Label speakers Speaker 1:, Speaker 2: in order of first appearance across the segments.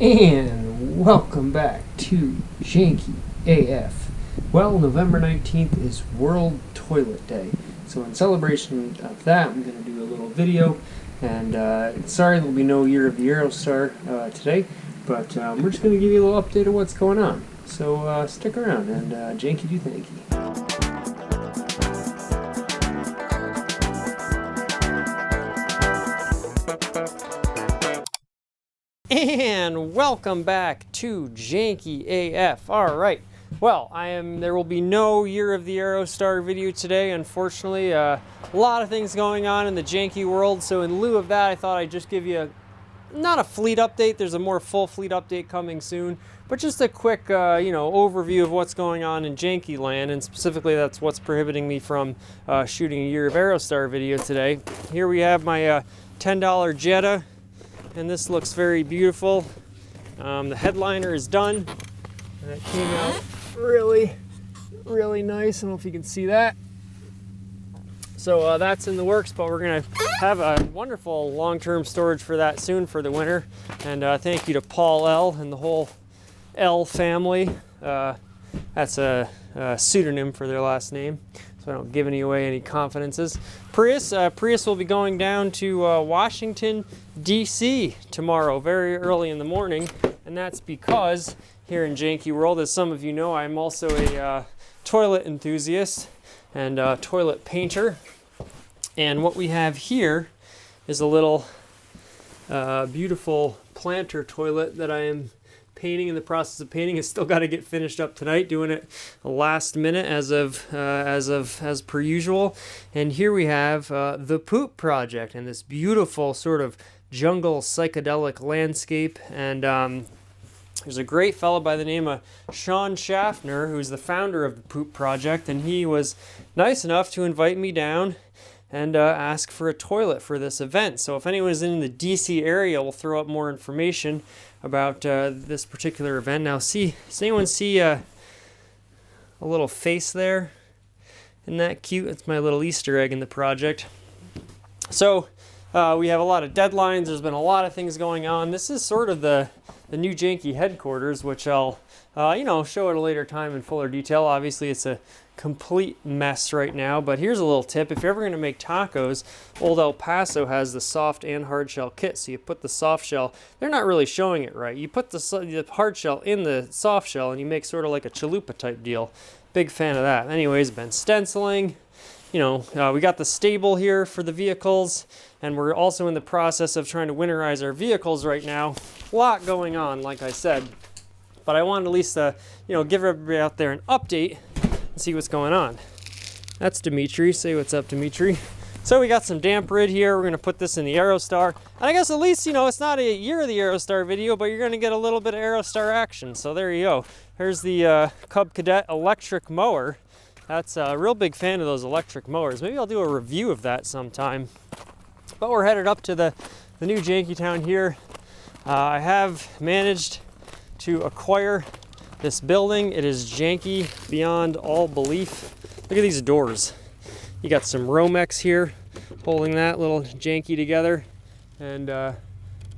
Speaker 1: And welcome back to Janky AF. Well, November 19th is World Toilet Day. So in celebration of that, I'm going to do a little video. And sorry there'll be no Year of the Aerostar today, but we're just going to give you a little update of what's going on. So stick around and Janky do Thanky. And welcome back to Janky AF. All right. Well, there will be no Year of the Aerostar video today, unfortunately. A lot of things going on in the Janky world, so in lieu of that, I thought I'd just give you not a fleet update. There's a more full fleet update coming soon, but just a quick, overview of what's going on in Jankyland, and specifically that's what's prohibiting me from shooting a Year of Aerostar video today. Here we have my $10 Jetta. And this looks very beautiful. The headliner is done. And it came out really, really nice. I don't know if you can see that. So that's in the works, but we're gonna have a wonderful long-term storage for that soon for the winter. And thank you to Paul L. and the whole L family. That's a pseudonym for their last name, so I don't give away any confidences. Prius will be going down to Washington, D.C. tomorrow, very early in the morning, and that's because here in Janky World, as some of you know, I'm also a toilet enthusiast and toilet painter. And what we have here is a little beautiful planter toilet that I am painting, in the process of painting. It's still got to get finished up tonight, doing it last minute as per usual. And here we have the Poop Project and this beautiful sort of jungle psychedelic landscape. And there's a great fellow by the name of Sean Schaffner, who's the founder of the Poop Project, and he was nice enough to invite me down and ask for a toilet for this event. So if anyone is in the DC area, we'll throw up more information about this particular event. Now, does anyone see a little face there? Isn't that cute? It's my little Easter egg in the project. So we have a lot of deadlines. There's been a lot of things going on. This is sort of the new Janky headquarters, which I'll show at a later time in fuller detail. Obviously, it's a complete mess right now, but here's a little tip. If you're ever going to make tacos, Old El Paso has the soft and hard shell kit. So you put the soft shell, they're not really showing it right. You put the hard shell in the soft shell and you make sort of like a chalupa type deal. Big fan of that. Anyways, been stenciling. We got the stable here for the vehicles, and we're also in the process of trying to winterize our vehicles right now. A lot going on, like I said, but I wanted at least give everybody out there an update and see what's going on. That's Dimitri. Say what's up, Dimitri. So we got some damp rid here. We're going to put this in the Aerostar. And I guess at least, it's not a Year of the Aerostar video, but you're going to get a little bit of Aerostar action. So there you go. Here's the Cub Cadet electric mower. That's a real big fan of those electric mowers. Maybe I'll do a review of that sometime. But we're headed up to the new Jankytown here. I have managed to acquire this building. It is janky beyond all belief. Look at these doors. You got some Romex here holding that little janky together, and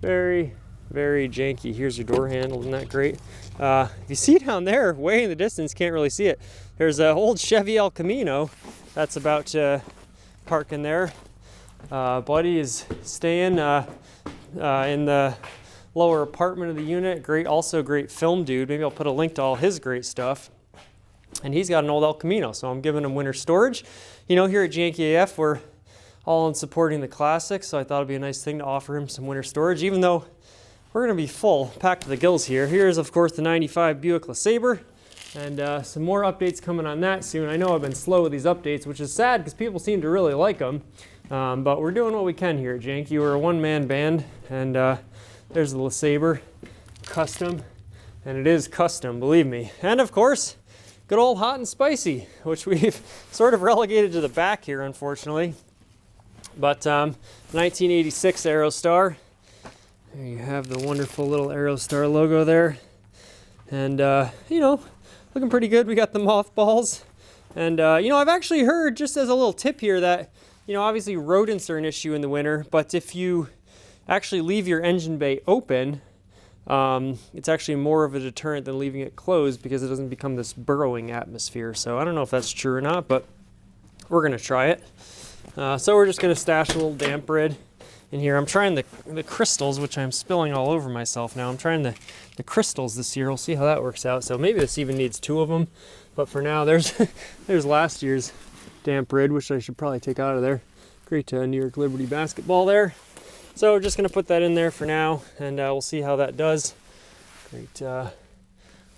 Speaker 1: very, very janky. Here's your door handle. Isn't that great? If you see down there, way in the distance, can't really see it. There's an old Chevy El Camino that's about to park in there. Buddy is staying in the lower apartment of the unit. Also great film dude. Maybe I'll put a link to all his great stuff. And he's got an old El Camino, so I'm giving him winter storage. Here at Janky AF, we're all in supporting the classics, so I thought it'd be a nice thing to offer him some winter storage, even though we're going to be full, packed to the gills here. Here's, of course, the 95 Buick LeSabre, and some more updates coming on that soon. I know I've been slow with these updates, which is sad because people seem to really like them, but we're doing what we can here at Janky. We're a one-man band, and there's the LeSabre, custom, and it is custom, believe me. And of course, good old hot and spicy, which we've sort of relegated to the back here, unfortunately. But 1986 Aerostar. There you have the wonderful little Aerostar logo there. And, looking pretty good. We got the mothballs. And, I've actually heard, just as a little tip here, that, obviously rodents are an issue in the winter, but if you actually leave your engine bay open, it's actually more of a deterrent than leaving it closed because it doesn't become this burrowing atmosphere. So I don't know if that's true or not, but we're going to try it. So we're just going to stash a little damp rid in here. I'm trying the crystals, which I'm spilling all over myself now. I'm trying the crystals this year. We'll see how that works out. So maybe this even needs 2 of them. But for now, there's last year's damp rid, which I should probably take out of there. Great New York Liberty basketball there. So we're just going to put that in there for now, and we'll see how that does. Great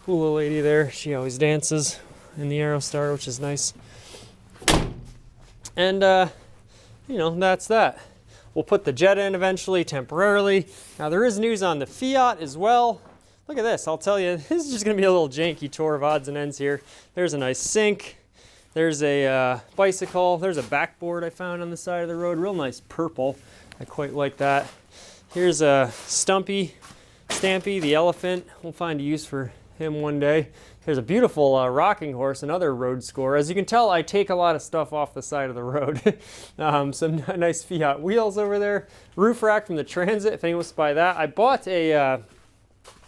Speaker 1: hula lady there. She always dances in the Aerostar, which is nice. And, that's that. We'll put the Jetta in eventually, temporarily. Now, there is news on the Fiat as well. Look at this. I'll tell you, this is just going to be a little janky tour of odds and ends here. There's a nice sink. There's a bicycle. There's a backboard I found on the side of the road. Real nice purple. I quite like that. Here's a Stampy, the elephant. We'll find a use for him one day. Here's a beautiful rocking horse, another road score. As you can tell, I take a lot of stuff off the side of the road. Some nice Fiat wheels over there. Roof rack from the Transit, if anyone wants to buy that. I bought a,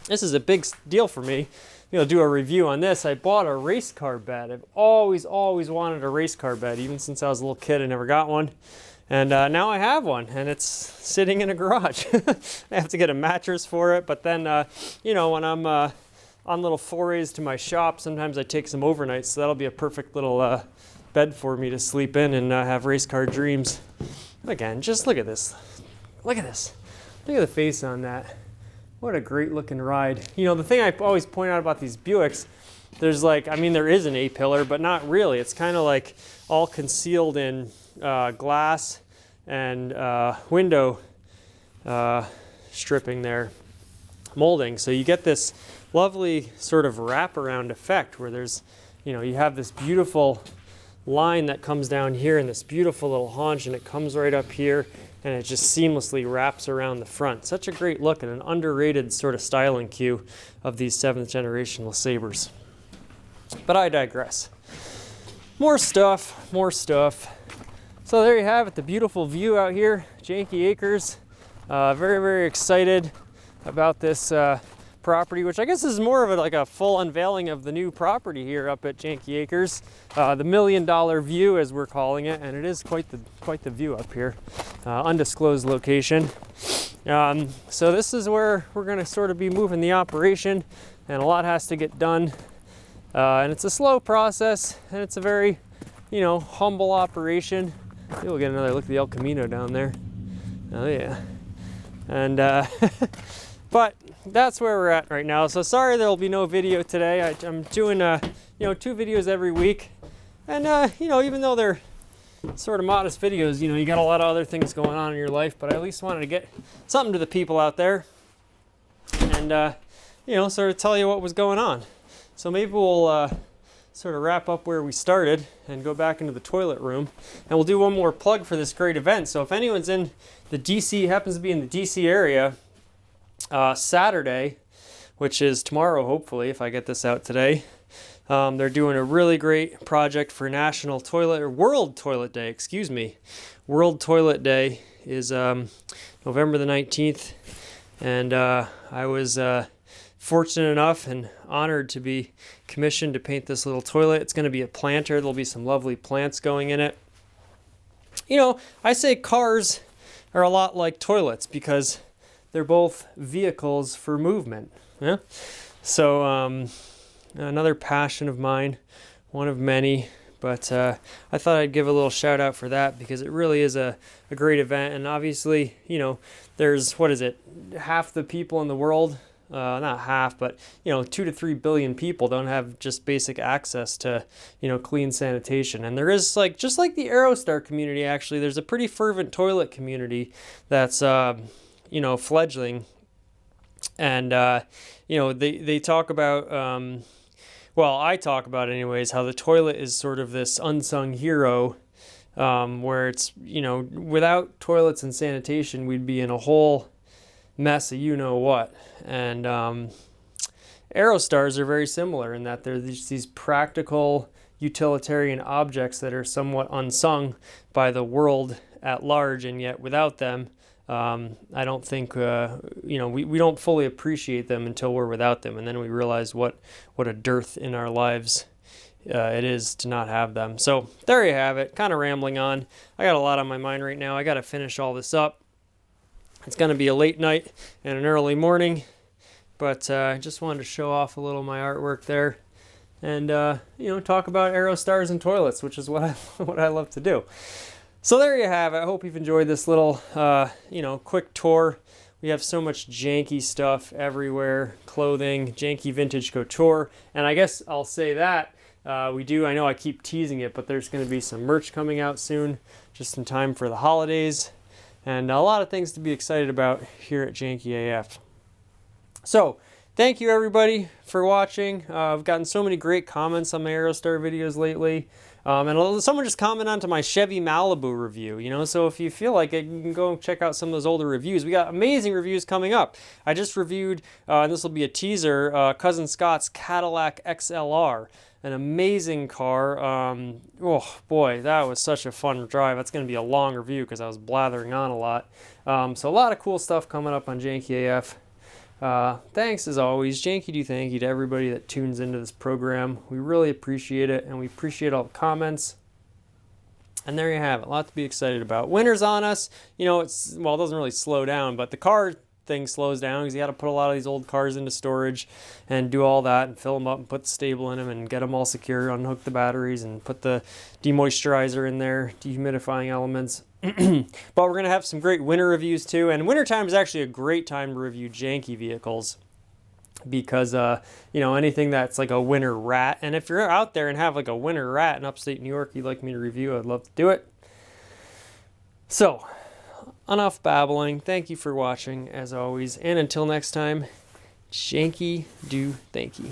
Speaker 1: this is a big deal for me. I'll do a review on this. I bought a race car bed. I've always wanted a race car bed. Even since I was a little kid, I never got one. And now I have one, and it's sitting in a garage. I have to get a mattress for it, but then, when I'm on little forays to my shop, sometimes I take some overnights, so that'll be a perfect little bed for me to sleep in and have race car dreams. Again, just look at this. Look at this. Look at the face on that. What a great looking ride. The thing I always point out about these Buicks, there's there is an A-pillar, but not really. It's kind of like all concealed in glass and window stripping there, molding. So you get this lovely sort of wraparound effect where there's, you have this beautiful line that comes down here and this beautiful little haunch, and it comes right up here and it just seamlessly wraps around the front. Such a great look and an underrated sort of styling cue of these 7th generation LeSabres. But I digress. More stuff. So there you have it, the beautiful view out here, Janky Acres. Very, very excited about this property, which I guess is more of a full unveiling of the new property here up at Janky Acres. The $1 million view, as we're calling it, and it is quite the view up here. Undisclosed location. So this is where we're going to sort of be moving the operation, and a lot has to get done. And it's a slow process, and it's a very, humble operation. You'll get another look at the El Camino down there. Oh yeah. And but that's where we're at right now. So sorry there'll be no video today. I'm doing 2 videos every week, and even though they're sort of modest videos, you got a lot of other things going on in your life, but I at least wanted to get something to the people out there, and sort of tell you what was going on. So maybe we'll sort of wrap up where we started and go back into the toilet room, and we'll do one more plug for this great event. So if anyone's in the DC, happens to be in the DC area, Saturday, which is tomorrow, hopefully, if I get this out today, they're doing a really great project for World Toilet Day, World Toilet Day is November the 19th, and I was fortunate enough and honored to be commissioned to paint this little toilet. It's going to be a planter. There'll be some lovely plants going in it. I say cars are a lot like toilets because they're both vehicles for movement. Yeah. So another passion of mine, one of many, but I thought I'd give a little shout out for that because it really is a great event. And obviously, there's, half the people in the world, not half, but 2 to 3 billion people don't have just basic access to clean sanitation. And there is just like the Aerostar community, actually, there's a pretty fervent toilet community that's fledgling, and they talk about I talk about anyways, how the toilet is sort of this unsung hero, where it's without toilets and sanitation we'd be in a whole mess of what. And Aerostars are very similar in that they're these practical utilitarian objects that are somewhat unsung by the world at large, and yet without them I don't think, we don't fully appreciate them until we're without them. And then we realize what a dearth in our lives it is to not have them. So there you have it, kind of rambling on. I got a lot on my mind right now. I got to finish all this up. It's going to be a late night and an early morning, but I just wanted to show off a little of my artwork there and, talk about Aerostars and toilets, which is what I love to do. So there you have it. I hope you've enjoyed this little, quick tour. We have so much janky stuff everywhere, clothing, janky vintage couture, and I guess I'll say that we do. I know I keep teasing it, but there's going to be some merch coming out soon, just in time for the holidays, and a lot of things to be excited about here at Janky AF. So thank you everybody for watching. I've gotten so many great comments on my Aerostar videos lately. And someone just commented onto my Chevy Malibu review, so if you feel like it, you can go check out some of those older reviews. We got amazing reviews coming up. I just reviewed, and this will be a teaser, Cousin Scott's Cadillac XLR. An amazing car. Oh boy, that was such a fun drive. That's going to be a long review because I was blathering on a lot. So a lot of cool stuff coming up on Janky AF. Thanks as always. Janky do thank you to everybody that tunes into this program. We really appreciate it, and we appreciate all the comments. And there you have it. A lot to be excited about. Winter's on us. It doesn't really slow down, but the car thing slows down because you got to put a lot of these old cars into storage and do all that and fill them up and put the stable in them and get them all secure, unhook the batteries and put the demoisturizer in there, dehumidifying elements. But we're going to have some great winter reviews too, and wintertime is actually a great time to review janky vehicles because anything that's like a winter rat, and if you're out there and have like a winter rat in upstate New York you'd like me to review, I'd love to do it. So enough babbling. Thank you for watching as always, and until next time, Janky do thanky.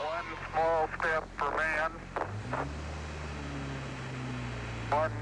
Speaker 2: One small step for man, one